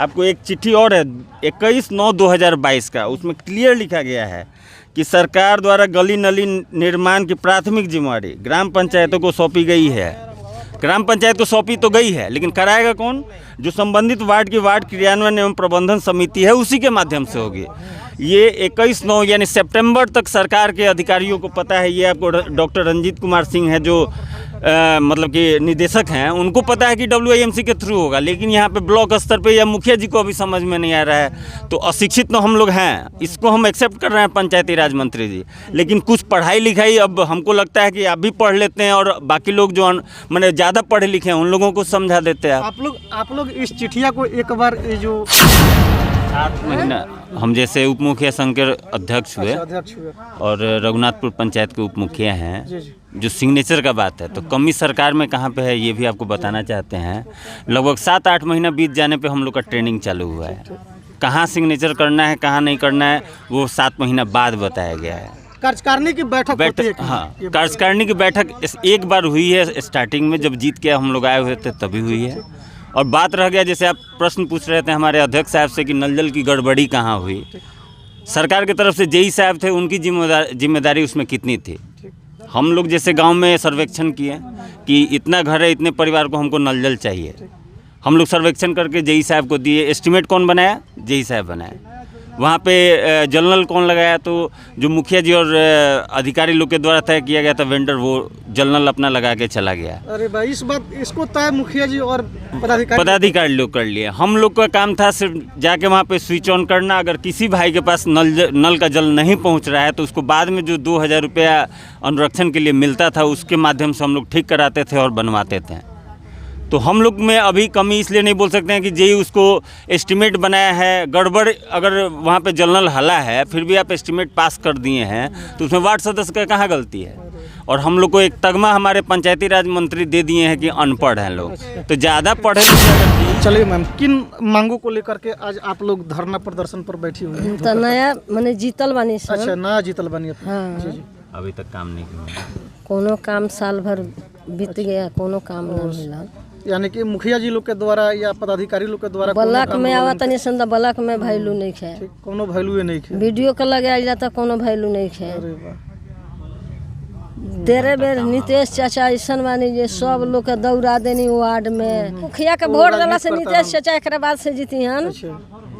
आपको एक चिट्ठी और है 21/9/2022 का, उसमें क्लियर लिखा गया है कि सरकार द्वारा गली नली निर्माण की प्राथमिक जिम्मेवारी ग्राम पंचायतों को सौंपी गई है। ग्राम पंचायत को सौंपी तो गई है, लेकिन कराएगा कौन? जो संबंधित वार्ड की वार्ड क्रियान्वयन एवं प्रबंधन समिति है, उसी के माध्यम से होगी। ये 21/9 यानी सितंबर तक सरकार के अधिकारियों को पता है। ये आपको डॉक्टर रंजीत कुमार सिंह है जो मतलब कि निदेशक हैं, उनको पता है कि WIMC के थ्रू होगा, लेकिन यहाँ पे ब्लॉक स्तर पे या मुखिया जी को अभी समझ में नहीं आ रहा है। तो अशिक्षित तो हम लोग हैं, इसको हम एक्सेप्ट कर रहे हैं पंचायती राज मंत्री जी, लेकिन कुछ पढ़ाई लिखाई अब हमको लगता है कि आप भी पढ़ लेते हैं और बाकी लोग जो मैंने ज़्यादा पढ़े लिखे हैं उन लोगों को समझा देते हैं। आप लोग इस चिट्ठिया को एक बार ये जो 8 महीना हम जैसे उप मुखिया संघ के अध्यक्ष हुए और रघुनाथपुर पंचायत के उप मुखिया हैं, जो सिग्नेचर का बात है तो कमी सरकार में कहाँ पे है ये भी आपको बताना चाहते हैं। लगभग 7-8 महीना बीत जाने पे हम लोग का ट्रेनिंग चालू हुआ है। कहाँ सिग्नेचर करना है कहाँ नहीं करना है वो 7 महीना बाद बताया गया है। कार्यकारिणी की बैठक होती है। हाँ, कार्यकारिणी की बैठक एक बार हुई है स्टार्टिंग में, जब जीत के हम लोग आए हुए थे तभी हुई है। और बात रह गया, जैसे आप प्रश्न पूछ रहे थे हमारे अध्यक्ष साहब से कि नल जल की गड़बड़ी कहाँ हुई। सरकार की तरफ से JE साहब थे, उनकी जिम्मेदारी उसमें कितनी थी? हम लोग जैसे गांव में सर्वेक्षण किए कि इतना घर है, इतने परिवार को हमको नल जल चाहिए, हम लोग सर्वेक्षण करके JE साहब को दिए। एस्टिमेट कौन बनाया? JE साहब बनाए। वहाँ पे जल नल कौन लगाया? तो जो मुखिया जी और अधिकारी लोग के द्वारा तय किया गया था वेंडर, वो जल नल अपना लगा के चला गया। अरे भाई, इसको तय मुखिया जी और पदाधिकारी लोग कर लिए। हम लोग का काम था सिर्फ जाके वहाँ पे स्विच ऑन करना। अगर किसी भाई के पास नल का जल नहीं पहुँच रहा है तो उसको बाद में जो 2000 रुपया अनुरक्षण के लिए मिलता था उसके माध्यम से हम लोग ठीक कराते थे और बनवाते थे। तो हम लोग में अभी कमी इसलिए नहीं बोल सकते हैं कि JE उसको एस्टिमेट बनाया है। गड़बड़ अगर वहाँ पे जल नल हला है फिर भी आप एस्टिमेट पास कर दिए हैं तो उसमें वार्ड सदस्य का कहाँ गलती है? और हम लोग को एक तगमा हमारे पंचायती राज मंत्री दे दिए हैं कि अनपढ़ हैं लोग, तो ज़्यादा पढ़े लिखे। चलिए मैम, किन मांगों को लेकर के आज आप लोग धरना प्रदर्शन पर बैठी हुई हैं? तो नया मैंने जीतल बानी सर। अच्छा, नया जीतल बानी। हाँ। जी। अभी तक काम नहीं किया, कोनो काम साल भर बीत गया, कोनो काम न मिला। यानी कि मुखिया जी लोग के द्वारा या पदाधिकारी लोग के द्वारा ब्लॉक में आवा तनी संदा ब्लॉक में वैल्यू नहीं है, कोनो वैल्यू नहीं है। वीडियो के लगे जाता कोनो वैल्यू नहीं है। अरे वाह। तेरे बेर नीतीश चाचा ऐसा बानी जे सब लोग के दौड़ा देनी वार्ड में। मुखिया के वोट दिला से नीतीश चाचा एक बाद से जीती हन।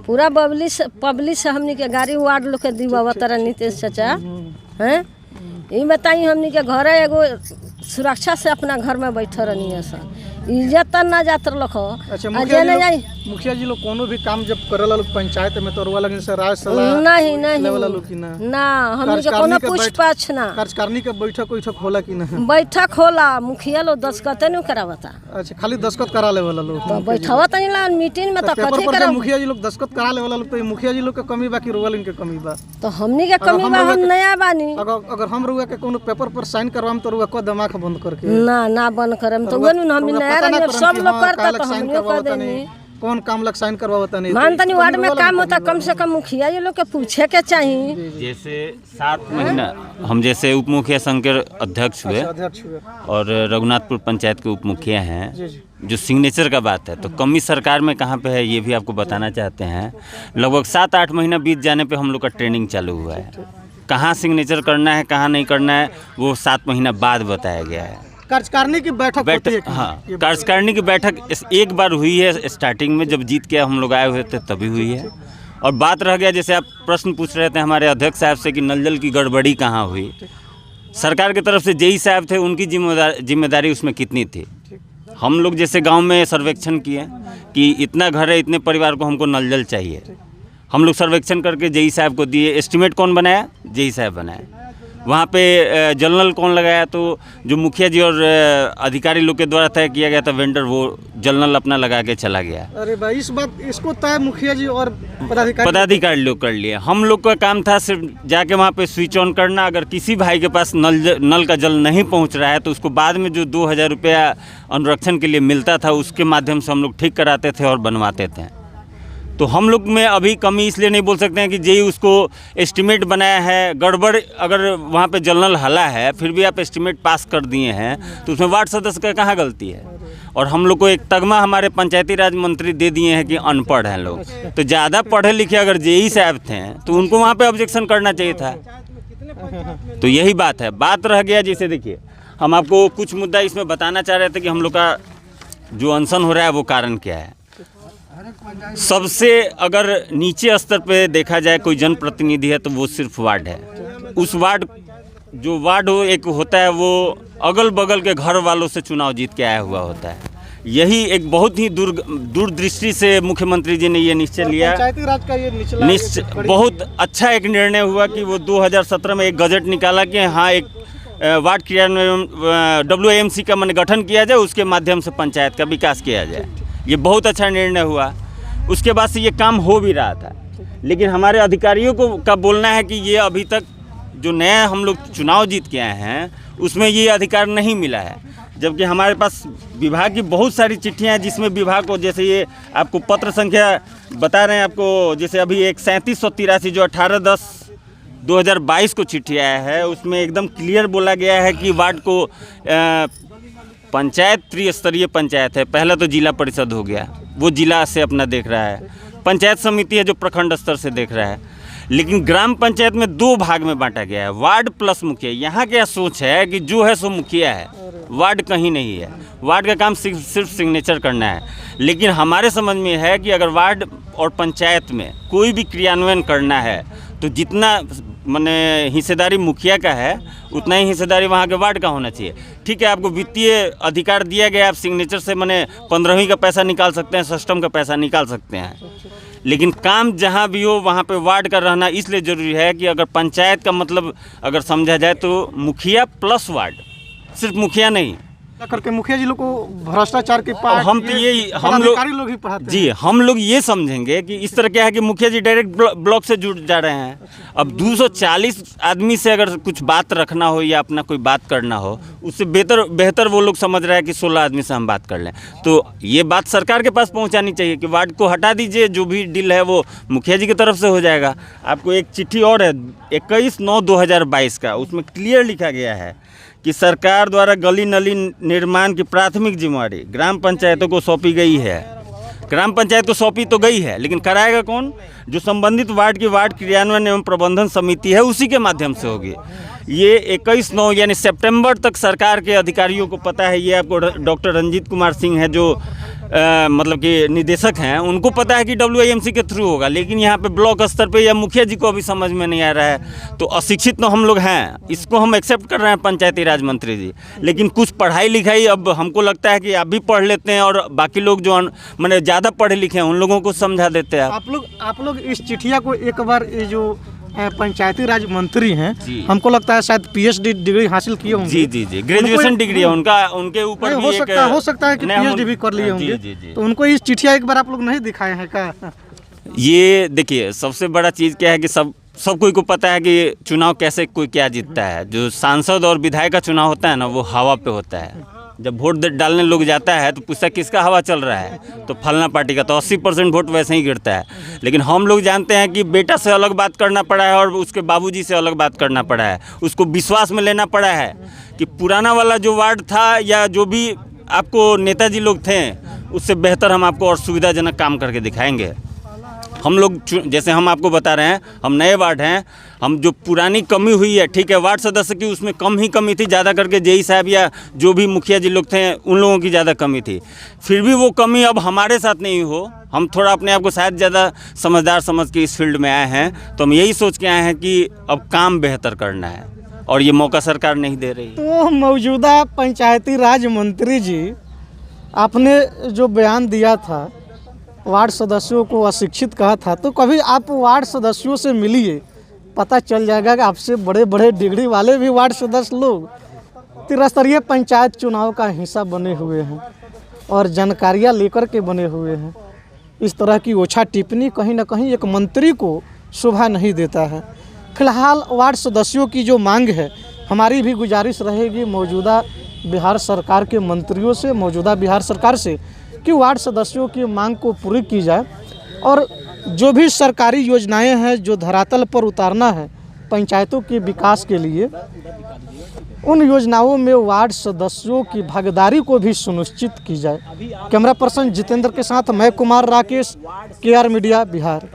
पूरा पब्लिक से हमनी के गाड़ी वार्ड लोग के दीवा तरह नीतीश चाचा हैं। ये बताई हमनी के घर एगो सुरक्षा से अपना घर में बैठे रहनी है सर, इज्जत ना जात रखो। अच्छा, मुखिया जी लोग कोनो भी काम जब करला लोग पंचायत में तो लगे से राय सलाह नहीं ना हमनी के कोनो पूछ पाछ ना। कार्यकारिणी के बैठक होला कि ना? बैठक होला, मुखिया लोग दस्खत नहीं करावता। अच्छा, खाली दस्खत करा ले वाला लोग तो बैठावत नहीं ला मीटिंग में तो कथी करा? मुखिया जी लोग दस्खत करा ले वाला लोग, तो मुखिया जी लोग के कमी बा कि रोवल इनके कमी बा? तो हमनी के कमी बा, हम नया बानी। अगर हम रुआ के कोनो पेपर पर साइन करवाम तो रुआ को दिमाग बंद करके ना बंद करम तो वनु हम नया सब लोग करता तो हम कर देनी। कौन काम लग साइन करवाता नहीं? मानतनी वार्ड में काम होता, कम से कम मुखिया ये लोग के पूछे के चाहिए। जैसे 7 महीना हम जैसे उप मुखिया संघ के अध्यक्ष हुए और रघुनाथपुर पंचायत के उप मुखिया हैं, जो सिग्नेचर का बात है तो कमी सरकार में कहाँ पे है ये भी आपको बताना चाहते हैं। लगभग 7-8 महीना बीत जाने पे हम लोग का ट्रेनिंग चालू हुआ है। कहाँ सिग्नेचर करना है कहाँ नहीं करना है वो 7 महीना बाद बताया गया है। कार्यकारिणी की बैठक होती है। हाँ, कार्यकारिणी की बैठक एक बार हुई है स्टार्टिंग में, जब जीत के हम लोग आए हुए थे तभी हुई है। और बात रह गया, जैसे आप प्रश्न पूछ रहे थे हमारे अध्यक्ष साहब से कि नल जल की गड़बड़ी कहाँ हुई। सरकार की तरफ से JE साहब थे, उनकी जिम्मेदारी उसमें कितनी थी? हम लोग जैसे गांव में सर्वेक्षण किए कि इतना घर है, इतने परिवार को हमको नल जल चाहिए, हम लोग सर्वेक्षण करके JE साहब को दिए। एस्टिमेट कौन बनाया? JE साहब बनाए। वहाँ पे जल नल कौन लगाया? तो जो मुखिया जी और अधिकारी लोग के द्वारा तय किया गया था वेंडर, वो जल नल अपना लगा के चला गया। अरे भाई, इसको तय मुखिया जी और पदाधिकारी लोग कर लिए। हम लोग का काम था सिर्फ जाके वहाँ पे स्विच ऑन करना। अगर किसी भाई के पास नल का जल नहीं पहुँच रहा है तो उसको बाद में जो 2000 रुपया अनुरक्षण के लिए मिलता था उसके माध्यम से हम लोग ठीक कराते थे और बनवाते थे। तो हम लोग में अभी कमी इसलिए नहीं बोल सकते हैं कि JE उसको एस्टिमेट बनाया है। गड़बड़ अगर वहाँ पे जल नल हला है फिर भी आप एस्टिमेट पास कर दिए हैं तो उसमें वार्ड सदस्य का कहाँ गलती है? और हम लोग को एक तगमा हमारे पंचायती राज मंत्री दे दिए हैं कि अनपढ़ हैं लोग। तो ज़्यादा पढ़े लिखे अगर जेई साहब थे तो उनको वहाँ पे ऑब्जेक्शन करना चाहिए था। तो यही बात है। बात रह गया, जैसे देखिए हम आपको कुछ मुद्दा इसमें बताना चाह रहे थे कि हम लोग का जो अनशन हो रहा है वो कारण क्या है। सबसे अगर नीचे स्तर पे देखा जाए कोई जनप्रतिनिधि है तो वो सिर्फ वार्ड है। उस वार्ड जो वार्ड हो एक होता है वो अगल बगल के घर वालों से चुनाव जीत के आया हुआ होता है। यही एक बहुत ही दूरदृष्टि से मुख्यमंत्री जी ने ये निश्चय लिया। पंचायती राज का ये निचला बहुत अच्छा एक निर्णय हुआ कि वो 2017 में एक गजट निकाला कि हाँ एक वार्ड क्रियान्वयन WAMC का मन गठन किया जाए, उसके माध्यम से पंचायत का विकास किया जाए। ये बहुत अच्छा निर्णय हुआ। उसके बाद से ये काम हो भी रहा था, लेकिन हमारे अधिकारियों को का बोलना है कि ये अभी तक जो नया हम लोग चुनाव जीत के आए हैं उसमें ये अधिकार नहीं मिला है। जबकि हमारे पास विभाग की बहुत सारी चिट्ठियाँ हैं जिसमें विभाग को, जैसे ये आपको पत्र संख्या बता रहे हैं आपको, जैसे अभी एक 3783 जो 18/10/2022 को चिट्ठी आया है, उसमें एकदम क्लियर बोला गया है कि वार्ड को पंचायत त्रिस्तरीय पंचायत है। पहला तो जिला परिषद हो गया, वो जिला से अपना देख रहा है। पंचायत समिति है जो प्रखंड स्तर से देख रहा है। लेकिन ग्राम पंचायत में 2 भाग में बांटा गया है, वार्ड प्लस मुखिया। यहाँ क्या सोच है कि जो है सो मुखिया है, वार्ड कहीं नहीं है। वार्ड का काम सिर्फ सिग्नेचर करना है। लेकिन हमारे समझ में है कि अगर वार्ड और पंचायत में कोई भी क्रियान्वयन करना है तो जितना माने हिस्सेदारी मुखिया का है उतना ही हिस्सेदारी वहाँ के वार्ड का होना चाहिए। ठीक है, आपको वित्तीय अधिकार दिया गया, आप सिग्नेचर से माने 15वीं का पैसा निकाल सकते हैं, सिस्टम का पैसा निकाल सकते हैं। लेकिन काम जहाँ भी हो वहाँ पे वार्ड का रहना इसलिए ज़रूरी है कि अगर पंचायत का मतलब अगर समझा जाए तो मुखिया प्लस वार्ड, सिर्फ मुखिया नहीं। करके मुखिया जी लोग को भ्रष्टाचार के पास हम तो ये हम लोग ही पढ़ाते जी हैं। हम लोग ये समझेंगे कि इस तरह क्या है कि मुखिया जी डायरेक्ट ब्लॉक से जुड़ जा रहे हैं। अब 240 आदमी से अगर कुछ बात रखना हो या अपना कोई बात करना हो, उससे बेहतर वो लोग समझ रहे हैं कि 16 आदमी से हम बात कर लें। तो ये बात सरकार के पास पहुंचानी चाहिए कि वार्ड को हटा दीजिए, जो भी डील है वो मुखिया जी की तरफ से हो जाएगा। आपको एक चिट्ठी और है 21/9/2022 का, उसमें क्लियर लिखा गया है कि सरकार द्वारा गली नली निर्माण की प्राथमिक जिम्मेवारी ग्राम पंचायतों को सौंपी गई है। ग्राम पंचायत को सौंपी तो गई है, लेकिन कराएगा कौन? जो संबंधित वार्ड की वार्ड क्रियान्वयन एवं प्रबंधन समिति है, उसी के माध्यम से होगी। ये 21/9 यानी सितंबर तक सरकार के अधिकारियों को पता है। ये आपको डॉक्टर रंजीत कुमार सिंह है जो मतलब कि निदेशक हैं, उनको पता है कि WAMC के थ्रू होगा। लेकिन यहाँ पे ब्लॉक स्तर पे या मुखिया जी को अभी समझ में नहीं आ रहा है। तो अशिक्षित तो हम लोग हैं, इसको हम एक्सेप्ट कर रहे हैं पंचायती राज मंत्री जी। लेकिन कुछ पढ़ाई लिखाई अब हमको लगता है कि आप भी पढ़ लेते हैं और बाकी लोग जो मैंने ज़्यादा पढ़े लिखे हैं उन लोगों को समझा देते हैं। आप लोग इस चिट्ठिया को एक बार ये जो पंचायती राज मंत्री हैं, हमको लगता है शायद PhD डिग्री हासिल किए होंगे। जी ग्रेजुएशन डिग्री है उनका, उनके ऊपर हो सकता है कि PhD भी कर लिए होंगे। तो उनको इस चिट्ठिया एक बार आप लोग नहीं दिखाए हैं क्या? ये देखिए सबसे बड़ा चीज़ क्या है कि सब कोई को पता है कि चुनाव कैसे कोई क्या जीतता है। जो सांसद और विधायक का चुनाव होता है ना, वो हवा पे होता है। जब वोट डालने लोग जाता है तो पूछता है किसका हवा चल रहा है, तो फलना पार्टी का। तो 80% वोट वैसे ही गिरता है। लेकिन हम लोग जानते हैं कि बेटा से अलग बात करना पड़ा है और उसके बाबूजी से अलग बात करना पड़ा है। उसको विश्वास में लेना पड़ा है कि पुराना वाला जो वार्ड था या जो भी आपको नेताजी लोग थे, उससे बेहतर हम आपको और सुविधाजनक काम करके दिखाएंगे। हम लोग जैसे हम आपको बता रहे हैं, हम नए वार्ड हैं, हम जो पुरानी कमी हुई है, ठीक है, वार्ड सदस्य की उसमें कमी थी, ज़्यादा करके जेई साहब या जो भी मुखिया जी लोग थे उन लोगों की ज़्यादा कमी थी। फिर भी वो कमी अब हमारे साथ नहीं हो। हम थोड़ा अपने आप को शायद ज़्यादा समझदार समझ के इस फील्ड में आए हैं, तो हम यही सोच के आए हैं कि अब काम बेहतर करना है और ये मौका सरकार नहीं दे रही। तो मौजूदा पंचायती राज मंत्री जी, आपने जो बयान दिया था, वार्ड सदस्यों को अशिक्षित कहा था, तो कभी आप वार्ड सदस्यों से मिलिए, पता चल जाएगा कि आपसे बड़े बड़े डिग्री वाले भी वार्ड सदस्य लोग त्रिस्तरीय पंचायत चुनाव का हिस्सा बने हुए हैं और जानकारियाँ लेकर के बने हुए हैं। इस तरह की ओछा टिप्पणी कहीं ना कहीं एक मंत्री को शोभा नहीं देता है। फिलहाल वार्ड सदस्यों की जो मांग है, हमारी भी गुजारिश रहेगी मौजूदा बिहार सरकार के मंत्रियों से, मौजूदा बिहार सरकार से, कि वार्ड सदस्यों की मांग को पूरी की जाए और जो भी सरकारी योजनाएं हैं जो धरातल पर उतारना है पंचायतों के विकास के लिए, उन योजनाओं में वार्ड सदस्यों की भागीदारी को भी सुनिश्चित की जाए। कैमरा पर्सन जितेंद्र के साथ मैं कुमार राकेश, KR मीडिया, बिहार।